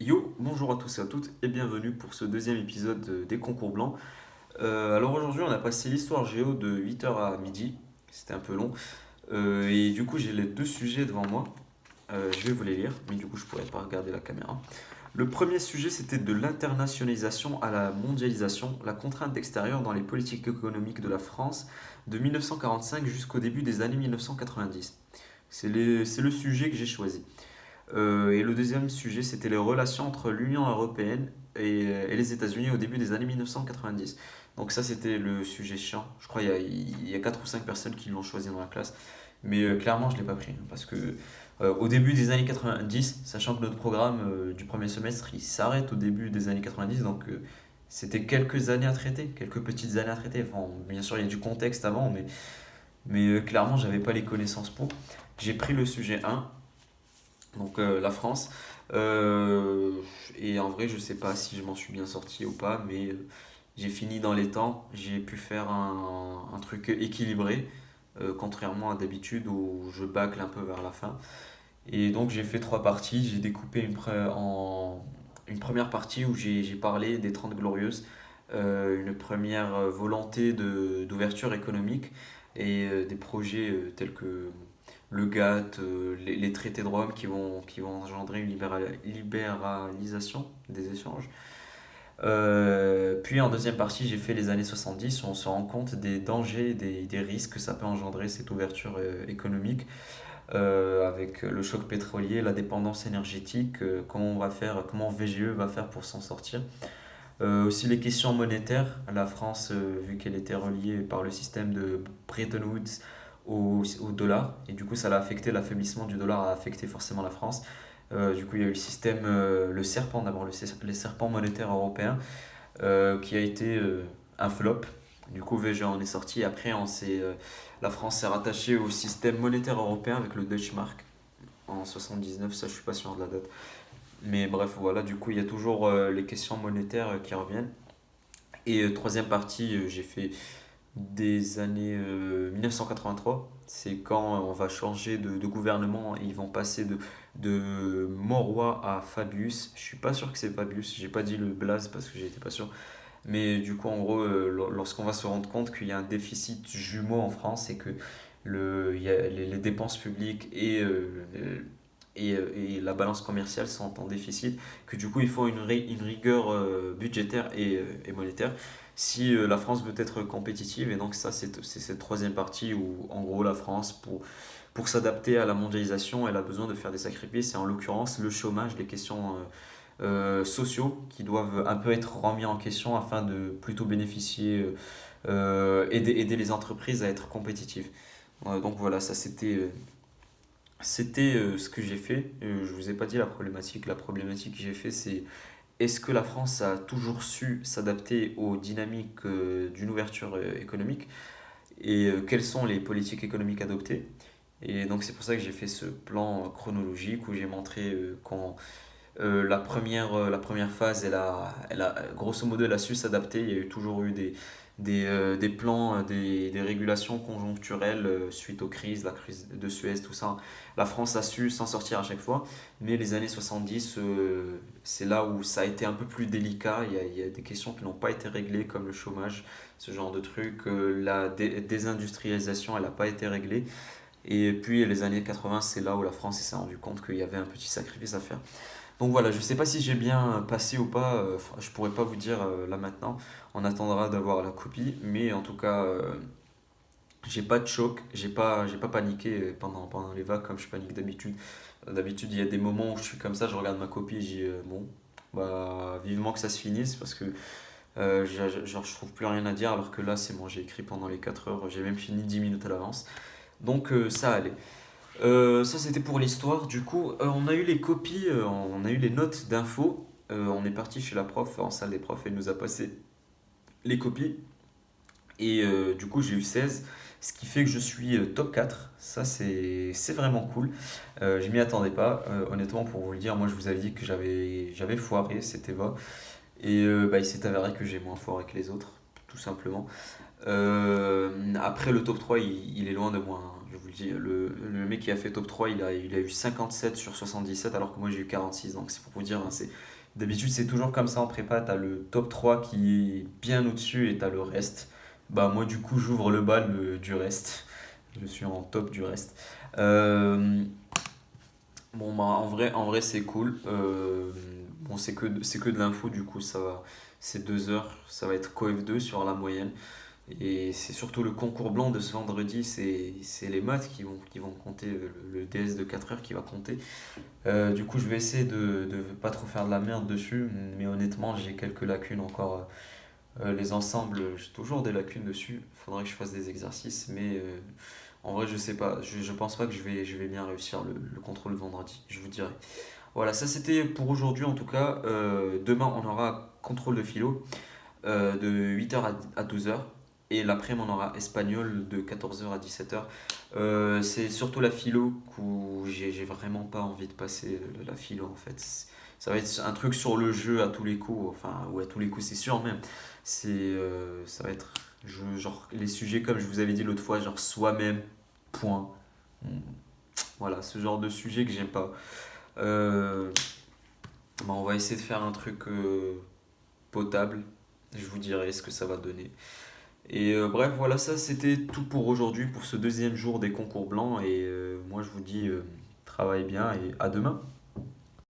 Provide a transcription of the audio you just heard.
Yo, bonjour à tous et à toutes et bienvenue pour ce deuxième épisode des concours blancs. Alors aujourd'hui on a passé l'histoire géo de 8 heures à midi, c'était un peu long. Et du coup j'ai les deux sujets devant moi. Je vais vous les lire, mais du coup je pourrais pas regarder la caméra. Le premier sujet c'était de l'internationalisation à la mondialisation, la contrainte extérieure dans les politiques économiques de la France de 1945 jusqu'au début des années 1990. C'est le sujet que j'ai choisi. Et le deuxième sujet, c'était les relations entre l'Union européenne et les États-Unis au début des années 1990. Donc ça, c'était le sujet chiant. Je crois qu'il y a 4 ou 5 personnes qui l'ont choisi dans la classe. Mais clairement, je ne l'ai pas pris. Parce que au début des années 90, sachant que notre programme du premier semestre, il s'arrête au début des années 90, donc c'était quelques années à traiter, quelques petites années à traiter. Enfin, bien sûr, il y a du contexte avant, mais clairement, j'avais pas les connaissances pour. J'ai pris le sujet 1, donc la France. Euh, et en vrai, je sais pas si je m'en suis bien sorti ou pas, mais j'ai fini dans les temps. J'ai pu faire un truc équilibré, contrairement à d'habitude où je bâcle un peu vers la fin. Et donc j'ai fait trois parties. J'ai découpé en une première partie où j'ai parlé des 30 Glorieuses, une première volonté d'ouverture économique et des projets tels que le GATT, les traités de Rome qui vont engendrer une libéralisation des échanges. Puis en deuxième partie, j'ai fait les années 70 où on se rend compte des dangers, des risques que ça peut engendrer cette ouverture économique avec le choc pétrolier, la dépendance énergétique, comment on va faire, comment VGE va faire pour s'en sortir. Aussi les questions monétaires. La France, vu qu'elle était reliée par le système de Bretton Woods au dollar, et du coup ça a affecté l'affaiblissement du dollar, a affecté forcément la France. Du coup il y a eu le système, le serpent d'abord, les serpents monétaires européens, qui a été un flop. Du coup VG en est sorti. Après la France s'est rattachée au système monétaire européen avec le Deutsche Mark en 79, ça je suis pas sûr de la date. Mais bref, voilà, du coup, il y a toujours les questions monétaires qui reviennent. Et troisième partie, j'ai fait des années 1983. C'est quand on va changer de gouvernement et ils vont passer de Mauroy à Fabius. Je suis pas sûr que c'est Fabius, j'ai pas dit le blaze parce que j'étais pas sûr. Mais du coup, en gros, lorsqu'on va se rendre compte qu'il y a un déficit jumeau en France et que il y a les dépenses publiques et la balance commerciale sont en déficit, que du coup il faut une rigueur budgétaire et monétaire si la France veut être compétitive. Et donc ça, c'est cette troisième partie où en gros la France, pour s'adapter à la mondialisation, elle a besoin de faire des sacrifices, et en l'occurrence le chômage, les questions sociaux qui doivent un peu être remis en question afin de plutôt bénéficier, aider les entreprises à être compétitives. Donc voilà, ça c'était ce que j'ai fait. Je vous ai pas dit la problématique. La problématique que j'ai fait, c'est est-ce que la France a toujours su s'adapter aux dynamiques d'une ouverture économique et quelles sont les politiques économiques adoptées. Et donc c'est pour ça que j'ai fait ce plan chronologique où j'ai montré quand la première phase, grosso modo, elle a su s'adapter. Il y a eu toujours eu des plans, des régulations conjoncturelles suite aux crises, la crise de Suez, tout ça. La France a su s'en sortir à chaque fois, mais les années 70, c'est là où ça a été un peu plus délicat. Il y a des questions qui n'ont pas été réglées, comme le chômage, ce genre de truc. La désindustrialisation, elle n'a pas été réglée. Et puis les années 80, c'est là où la France s'est rendu compte qu'il y avait un petit sacrifice à faire. Donc voilà, je sais pas si j'ai bien passé ou pas, je pourrais pas vous dire là maintenant. On attendra d'avoir la copie, mais en tout cas, j'ai pas de choc, j'ai pas paniqué pendant les vagues comme je panique d'habitude. D'habitude, il y a des moments où je suis comme ça, je regarde ma copie et je dis bon, bah vivement que ça se finisse parce que genre, je trouve plus rien à dire, alors que là c'est bon, j'ai écrit pendant les 4 heures, j'ai même fini 10 minutes à l'avance. Donc ça allait. Ça c'était pour l'histoire. Du coup, on a eu les copies, on a eu les notes d'infos. On est parti chez la prof en salle des profs, elle nous a passé les copies. Et du coup, j'ai eu 16, ce qui fait que je suis top 4. Ça, c'est vraiment cool. Je m'y attendais pas, honnêtement, pour vous le dire. Moi, je vous avais dit que j'avais foiré, c'était va. Et bah, il s'est avéré que j'ai moins foiré que les autres, tout simplement. Après, le top 3 il est loin de moi, hein. je vous le dis, le mec qui a fait top 3 il a eu 57 sur 77 alors que moi j'ai eu 46. Donc c'est pour vous dire, hein, d'habitude c'est toujours comme ça en prépa, t'as le top 3 qui est bien au-dessus et t'as le reste. Bah moi du coup j'ouvre le bal du reste. Je suis en top du reste. Euh, bon bah en vrai c'est cool. Bon c'est que de l'info du coup ça va. C'est 2 heures, ça va être CoF2 sur la moyenne. Et c'est surtout le concours blanc de ce vendredi, c'est les maths qui vont compter, le DS de 4 heures qui va compter. Du coup, je vais essayer de pas trop faire de la merde dessus, mais honnêtement, j'ai quelques lacunes encore. Les ensembles, j'ai toujours des lacunes dessus. Il faudrait que je fasse des exercices, mais en vrai, je sais pas. Je pense pas que je vais bien réussir le contrôle de vendredi, je vous dirai. Voilà, ça c'était pour aujourd'hui en tout cas. Demain, on aura contrôle de philo de 8 heures à 12 heures. Et l'après-midi, on aura espagnol de 14 heures à 17 heures. C'est surtout la philo où j'ai vraiment pas envie de passer la philo en fait. Ça va être un truc sur le jeu à tous les coups, enfin, ou à tous les coups, c'est sûr même. Ça va être genre les sujets comme je vous avais dit l'autre fois, genre soi-même, point. Voilà, ce genre de sujet que j'aime pas. Euh, bah, on va essayer de faire un truc potable. Je vous dirai ce que ça va donner. Et bref, voilà, ça c'était tout pour aujourd'hui, pour ce deuxième jour des concours blancs. Et moi je vous dis, travaille bien et à demain.